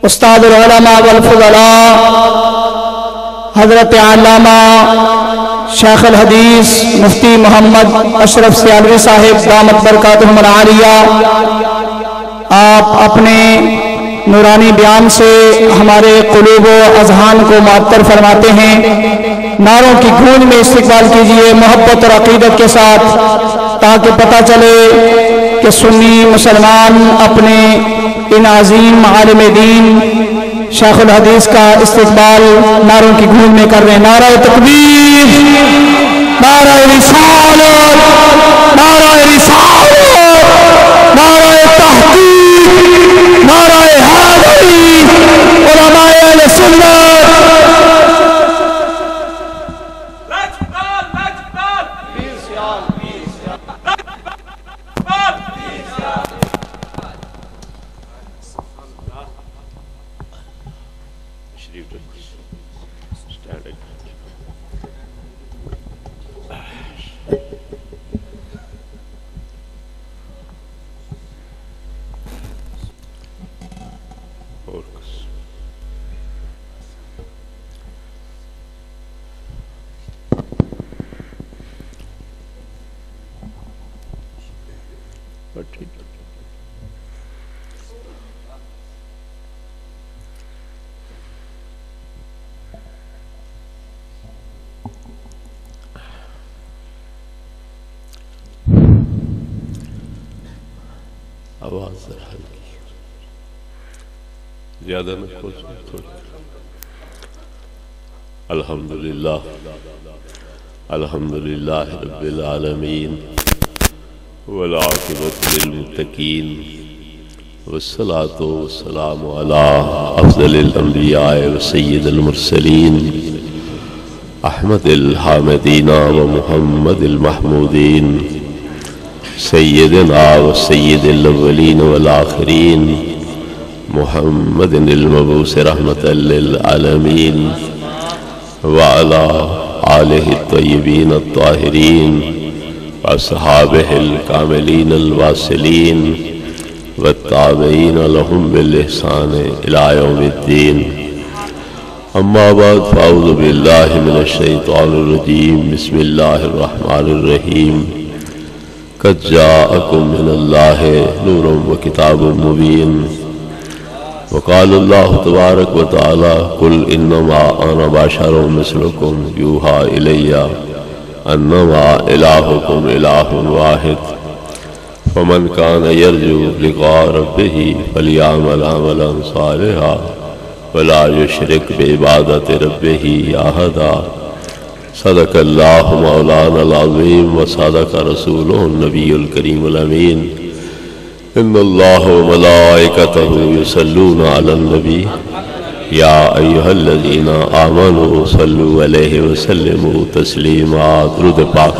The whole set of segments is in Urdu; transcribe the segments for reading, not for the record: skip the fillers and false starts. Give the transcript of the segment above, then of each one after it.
استاد العلماء والفضلاء حضرت علامہ شیخ الحدیث مفتی محمد اشرف سیالوی صاحب دامت برکاتہم العالیہ، آپ اپنے نورانی بیان سے ہمارے قلوب و اذہان کو معطر فرماتے ہیں۔ نعروں کی گونج میں استقبال کیجئے محبت اور عقیدت کے ساتھ، تاکہ پتہ چلے کہ سنی مسلمان اپنے ان عظیم عالم دین شیخ الحدیث کا استقبال نعروں کی گونج میں کر رہے ہیں۔ نعرہ تکبیر، نعرہ رسالت، نعرہ رسالت، نعرہ تحقیق، نعرہ حیدری، علماء اہل سنت۔ آواز زیادہ نہ الحمدللہ الحمدللہ رب العالمین والعاقبۃ للمتقین والصلاة والسلام علی افضل الانبیاء وسید المرسلین احمد الحامدین و محمد المحمودین سیدنا و سید الاولین والآخرین محمد المبعوث رحمت للعالمین وعلی آلہ الطیبین الطاہرین واصحابہ الکاملین الواصلین والتابعین لهم بالاحسان الی یوم الدین۔ اما بعد فاعوذ باللہ من الشیطان الرجیم، بسم اللہ الرحمن الرحیم۔ قد جاءکم من اللہ نور و کتاب مبین۔ وقال اللہ تبارک و تعالی قل انما انا بشر مثلکم یوحی الی انما الہکم الہ واحد فمن کان یرجو لقاء ربہ فلیعمل عملا صالحا ولا یشرک بعبادۃ ربہ احدا۔ صدق اللہ مولانا العظیم و صدق رسولہ النبی الکریم الامین۔ ان اللہ و ملائکتہ یصلون علی النبی یا ایہا الذین آمنوا صلوا علیہ وسلموا تسلیما۔ درود پاک،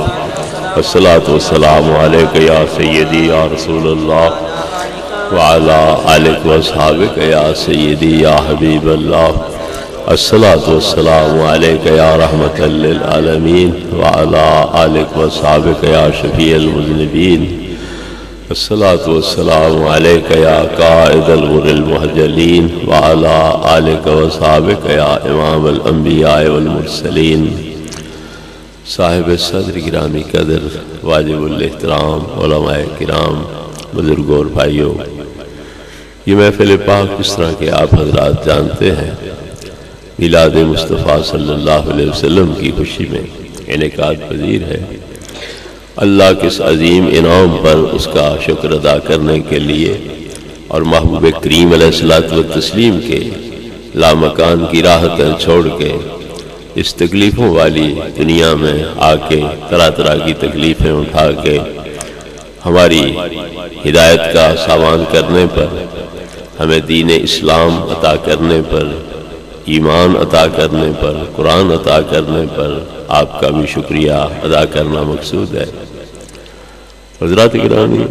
الصلاۃ والسلام علیک یا سیدی یا رسول اللہ وعلی آلک و اصحابک یا سیدی یا حبیب اللہ۔ الصلاۃ والسلام علیک یا رحمت للعالمین وعلی آلک و اصحابک یا شفیع المذنبین۔ الصلاۃ والسلام علیک یا قائد الغر المحجلین وعلی آلک و اصحابک یا امام الانبیاء والمرسلین۔ صاحب صدر گرامی قدر، واجب الاحترام علماء کرام، بزرگوں اور بھائیوں، یہ محفل پاک جس طرح کہ آپ حضرات جانتے ہیں میلاد مصطفیٰ صلی اللہ علیہ وسلم کی خوشی میں انعقاد پذیر ہے۔ اللہ کے اس عظیم انعام پر اس کا شکر ادا کرنے کے لیے اور محبوب کریم علیہ الصلوۃ والتسلیم کے لامکان کی راحتیں چھوڑ کے اس تکلیفوں والی دنیا میں آ کے طرح طرح کی تکلیفیں اٹھا کے ہماری ہدایت کا سامان کرنے پر، ہمیں دین اسلام عطا کرنے پر، ایمان عطا کرنے پر، قرآن عطا کرنے پر آپ کا بھی شکریہ ادا کرنا مقصود ہے۔ حضرات گرامی،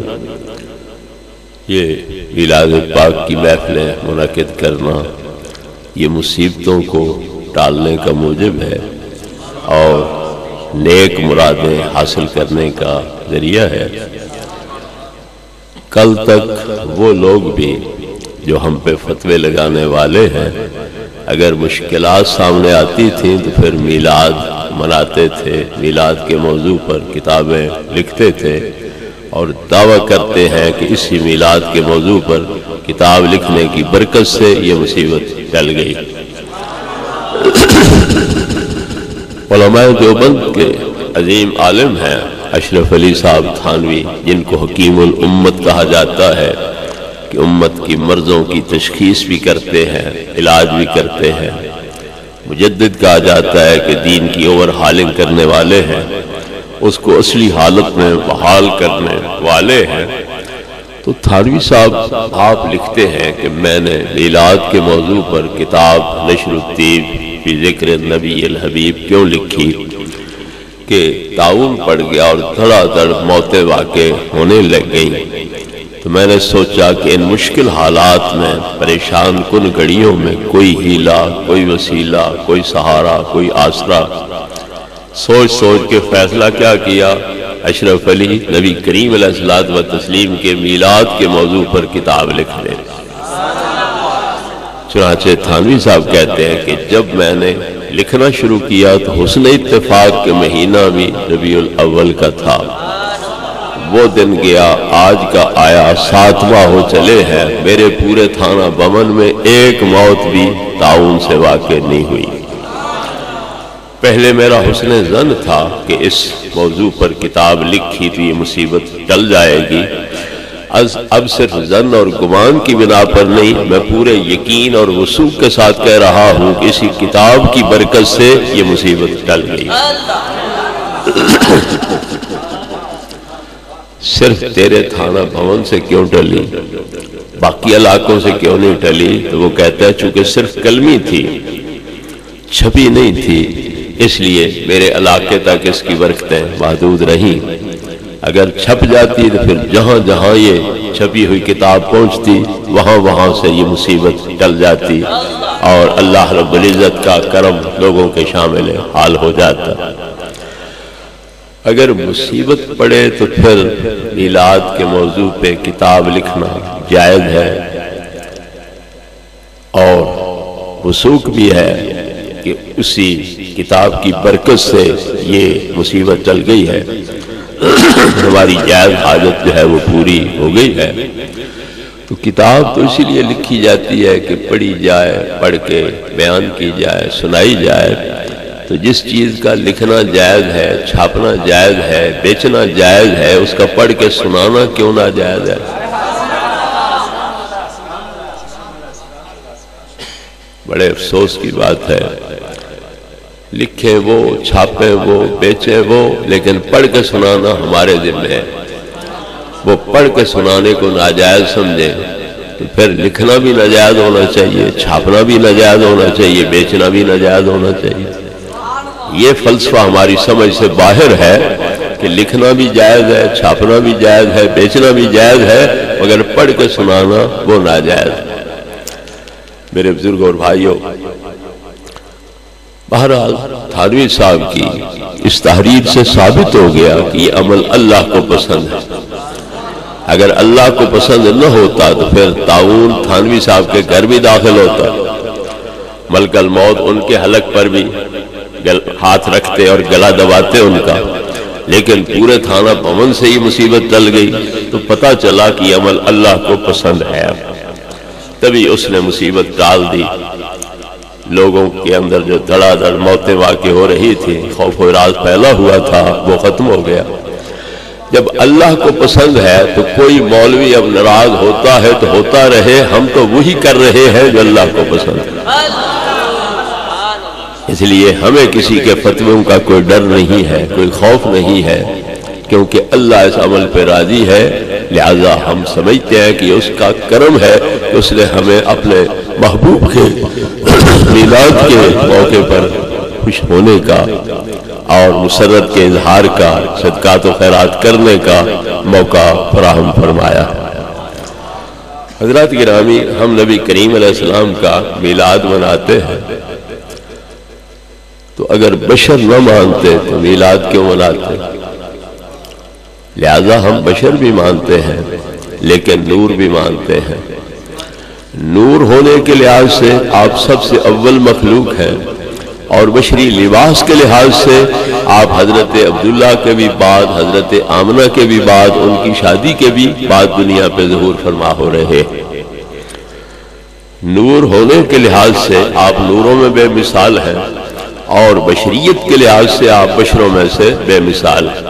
یہ میلاد پاک کی محفلیں منعقد کرنا یہ مصیبتوں کو ٹالنے کا موجب ہے اور نیک مرادیں حاصل کرنے کا ذریعہ ہے۔ کل تک وہ لوگ بھی جو ہم پہ فتوے لگانے والے ہیں، اگر مشکلات سامنے آتی تھیں تو پھر میلاد مناتے تھے، میلاد کے موضوع پر کتابیں لکھتے تھے، اور دعویٰ کرتے ہیں کہ اسی میلاد کے موضوع پر کتاب لکھنے کی برکت سے یہ مصیبت ٹل گئی۔ علماء دیوبند کے عظیم عالم ہیں اشرف علی صاحب تھانوی، جن کو حکیم الامت کہا جاتا ہے، کہ امت کی مرضوں کی تشخیص بھی کرتے ہیں، علاج بھی کرتے ہیں۔ مجدد کہا جاتا ہے کہ دین کی اوور ہالنگ کرنے والے ہیں، اس کو اصلی حالت میں بحال کرنے والے ہیں۔ تو تھانوی صاحب آپ لکھتے ہیں کہ میں نے میلاد کے موضوع پر کتاب نشر الطیب فی ذکر النبی الحبیب کیوں لکھی کہ طاعون پڑ گیا اور دھڑا دھڑ موتیں واقع ہونے لگ گئیں۔ تو میں نے سوچا کہ ان مشکل حالات میں، پریشان کن گھڑیوں میں، کوئی ہیلہ، کوئی وسیلہ، کوئی سہارا، کوئی آسرا۔ سوچ سوچ کے فیصلہ کیا کیا، اشرف علی نبی کریم علیہ الصلوۃ والتسلیم کے میلاد کے موضوع پر کتاب لکھ دیں۔ چنانچہ تھانوی صاحب کہتے ہیں کہ جب میں نے لکھنا شروع کیا تو حسن اتفاق کے مہینہ بھی ربیع الاول کا تھا۔ وہ دن گیا، آج کا آیا، 7 ماہ ہو چلے ہیں، میرے پورے تھانہ بمن میں ایک موت بھی طاعون سے واقع نہیں ہوئی۔ پہلے میرا حسن ظن تھا کہ اس موضوع پر کتاب لکھی تو یہ مصیبت ٹل جائے گی۔ اب صرف ظن اور گمان کی بنا پر نہیں، میں پورے یقین اور وثوق کے ساتھ کہہ رہا ہوں کہ اسی کتاب کی برکت سے یہ مصیبت ٹل گئی۔ صرف تیرے تھانہ بھون سے کیوں ٹلی، باقی علاقوں سے کیوں نہیں ٹلی؟ تو وہ کہتا ہے چونکہ صرف کلمی تھی، چھپی نہیں تھی، اس لیے میرے علاقے تک اس کی برکتیں محدود رہیں۔ اگر چھپ جاتی تو پھر جہاں جہاں یہ چھپی ہوئی کتاب پہنچتی، وہاں وہاں سے یہ مصیبت ٹل جاتی اور اللہ رب العزت کا کرم لوگوں کے شامل حال ہو جاتا۔ اگر مصیبت پڑے تو پھر میلاد کے موضوع پہ کتاب لکھنا جائز ہے، اور وثوق بھی ہے کہ اسی کتاب کی برکت سے یہ مصیبت ٹل گئی ہے، ہماری جائز حاجت جو ہے وہ پوری ہو گئی ہے۔ تو کتاب تو اسی لیے لکھی جاتی ہے کہ پڑھی جائے، پڑھ کے بیان کی جائے، سنائی جائے۔ تو جس چیز کا لکھنا جائز ہے، چھاپنا جائز ہے، بیچنا جائز ہے، اس کا پڑھ کے سنانا کیوں نہ جائز ہے؟ بڑے افسوس کی بات ہے، لکھیں وہ، چھاپیں وہ، بیچیں وہ، لیکن پڑھ کے سنانا ہمارے ذمہ ہے۔ وہ پڑھ کے سنانے کو ناجائز سمجھیں تو پھر لکھنا بھی ناجائز ہونا چاہیے، چھاپنا بھی ناجائز ہونا چاہیے، بیچنا بھی ناجائز ہونا چاہیے۔ یہ فلسفہ ہماری سمجھ سے باہر ہے کہ لکھنا بھی جائز ہے، چھاپنا بھی جائز ہے، بیچنا بھی جائز ہے، مگر پڑھ کے سنانا وہ ناجائز ہے۔ میرے بزرگ اور بھائیوں، بہرحال تھانوی صاحب کی اس تحریر سے ثابت ہو گیا کہ یہ عمل اللہ کو پسند ہے۔ اگر اللہ کو پسند نہ ہوتا تو پھر طاعون تھانوی صاحب کے گھر بھی داخل ہوتا، ملک الموت ان کے حلق پر بھی ہاتھ رکھتے اور گلا دباتے ان کا، لیکن پورے تھانہ بھون سے ہی مصیبت ٹل گئی تو پتہ چلا کہ یہ عمل اللہ کو پسند ہے۔ تبھی اس نے مصیبت ٹال دی۔ لوگوں کے اندر جو دھڑا دھڑ موتیں واقع ہو رہی تھی، خوف و راز پھیلا ہوا تھا، وہ ختم ہو گیا۔ جب اللہ کو پسند ہے تو کوئی مولوی اب ناراض ہوتا ہے تو ہوتا رہے، ہم تو وہی کر رہے ہیں جو اللہ کو پسند ہے۔ اس لیے ہمیں کسی کے فتووں کا کوئی ڈر نہیں ہے، کوئی خوف نہیں ہے، کیونکہ اللہ اس عمل پہ راضی ہے۔ لہذا ہم سمجھتے ہیں کہ اس کا کرم ہے کہ اس نے ہمیں اپنے محبوب کے میلاد کے موقع پر خوش ہونے کا اور مسرت کے اظہار کا، صدقات و خیرات کرنے کا موقع فراہم فرمایا۔ حضرات گرامی، ہم نبی کریم علیہ السلام کا میلاد مناتے ہیں، تو اگر بشر نہ مانتے تو میلاد کیوں مناتے؟ لہذا ہم بشر بھی مانتے ہیں لیکن نور بھی مانتے ہیں۔ نور ہونے کے لحاظ سے آپ سب سے اول مخلوق ہیں، اور بشری لباس کے لحاظ سے آپ حضرت عبداللہ کے بھی بعد، حضرت آمنہ کے بھی بعد، ان کی شادی کے بھی بعد دنیا پہ ظہور فرما ہو رہے ہیں۔ نور ہونے کے لحاظ سے آپ نوروں میں بے مثال ہیں، اور بشریت کے لحاظ سے آپ بشروں میں سے بے مثال ہیں۔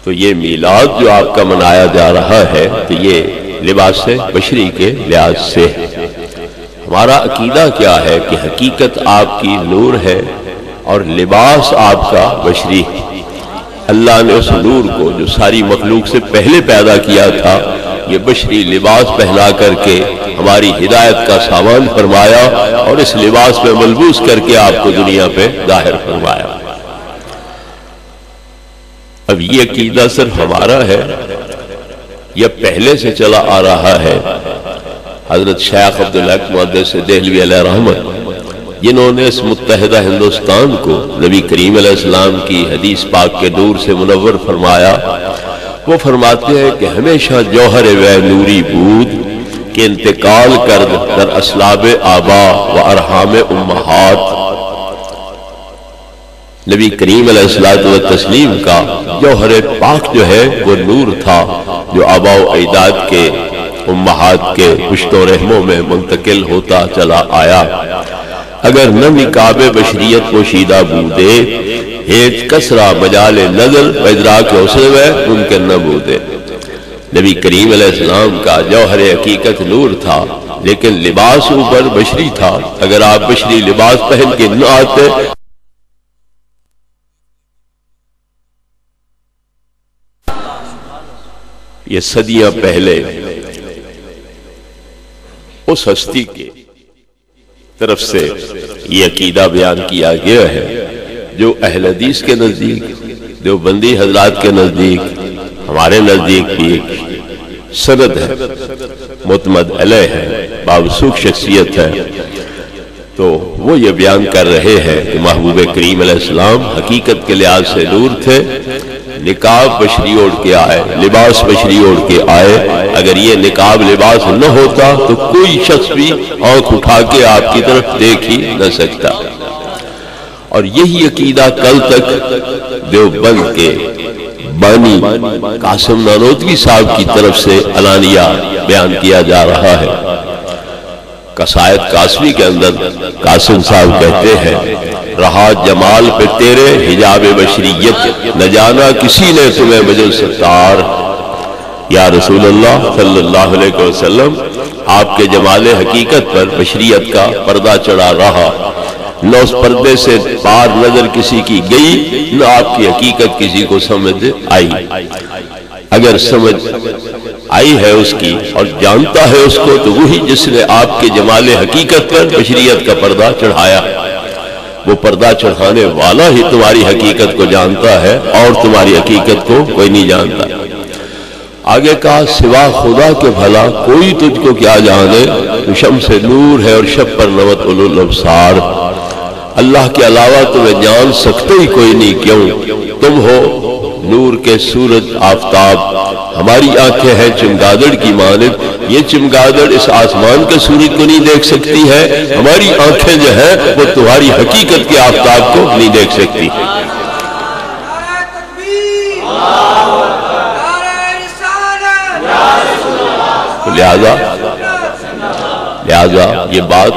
تو یہ میلاد جو آپ کا منایا جا رہا ہے تو یہ لباس بشری کے لحاظ سے ہے۔ ہمارا عقیدہ کیا ہے کہ حقیقت آپ کی نور ہے اور لباس آپ کا بشری ہے۔ اللہ نے اس نور کو جو ساری مخلوق سے پہلے پیدا کیا تھا، یہ بشری لباس پہنا کر کے ہماری ہدایت کا سامان فرمایا، اور اس لباس میں ملبوس کر کے آپ کو دنیا پہ ظاہر فرمایا۔ اب یہ عقیدہ صرف ہمارا ہے یا پہلے سے چلا آ رہا ہے؟ حضرت شیخ عبدالحق محدث دہلوی علیہ رحمت، جنہوں نے اس متحدہ ہندوستان کو نبی کریم علیہ السلام کی حدیث پاک کے نور سے منور فرمایا، وہ فرماتے ہیں کہ ہمیشہ جوہر وے نوری بود کہ انتقال کرد در اسلاب آبا و ارحام امہات۔ نبی کریم علیہ السلام کا جوہر پاک جو ہے وہ نور تھا، جو آبا و اجداد کے امہات کے پشت و رحموں میں منتقل ہوتا چلا آیا۔ اگر نہ نقاب بشریت پوشیدہ بودے، ہیچ کسرا مجال نظر ادراک حسن میں ممکن نہ بودے۔ نبی کریم علیہ السلام کا جوہر حقیقت نور تھا، لیکن لباس اوپر بشری تھا۔ اگر آپ بشری لباس پہن کے نہ آتے، یہ صدیاں پہلے اس ہستی کی طرف سے یہ عقیدہ بیان کیا گیا ہے، جو اہل حدیث کے نزدیک، دیوبندی حضرات کے نزدیک، ہمارے نزدیک بھی ایک سند ہے، معتمد علیہ ہے، بابسوخ شخصیت ہے۔ تو وہ یہ بیان کر رہے ہیں کہ محبوب کریم علیہ السلام حقیقت کے لحاظ سے نور تھے، نقاب بشری اوڑھ کے آئے، لباس بشری اوڑھ کے آئے۔ اگر یہ نقاب لباس نہ ہوتا تو کوئی شخص بھی آنکھ اٹھا کے آپ کی طرف دیکھ ہی نہ سکتا۔ اور یہی عقیدہ کل تک دیوبند کے بانی قاسم نانوتوی صاحب کی طرف سے علانیہ بیان کیا جا رہا ہے۔ قصائد قاسمی کے اندر قاسم صاحب کہتے ہیں، رہا جمال پہ تیرے حجاب بشریت، نہ جانا کسی نے تمہیں مجل ستار۔ یا رسول اللہ صلی اللہ علیہ وسلم، آپ کے جمال حقیقت پر بشریت کا پردہ چڑھا رہا، نہ اس پردے سے پار نظر کسی کی گئی، نہ آپ کی حقیقت کسی کو سمجھ آئی۔ اگر سمجھ آئی ہے اس کی اور جانتا ہے اس کو، تو وہی جس نے آپ کے جمال حقیقت پر بشریت کا پردہ چڑھایا۔ وہ پردہ چڑھانے والا ہی تمہاری حقیقت کو جانتا ہے، اور تمہاری حقیقت کو کوئی نہیں جانتا۔ آگے کہا، سوا خدا کے بھلا کوئی تجھ کو کیا جانے، تو شمس نور ہے اور شب پر نوت اولو الابصار۔ اللہ کے علاوہ تمہیں جان سکتے ہی کوئی نہیں، کیوں؟ تم ہو نور کے سورج آفتاب، ہماری آنکھیں ہیں چمگادڑ کی مانند، یہ چمگادڑ اس آسمان کے سورج کو نہیں دیکھ سکتی ہے، ہماری آنکھیں جو ہیں وہ تمہاری حقیقت کے آفتاب کو نہیں دیکھ سکتی۔ لہذا یہ بات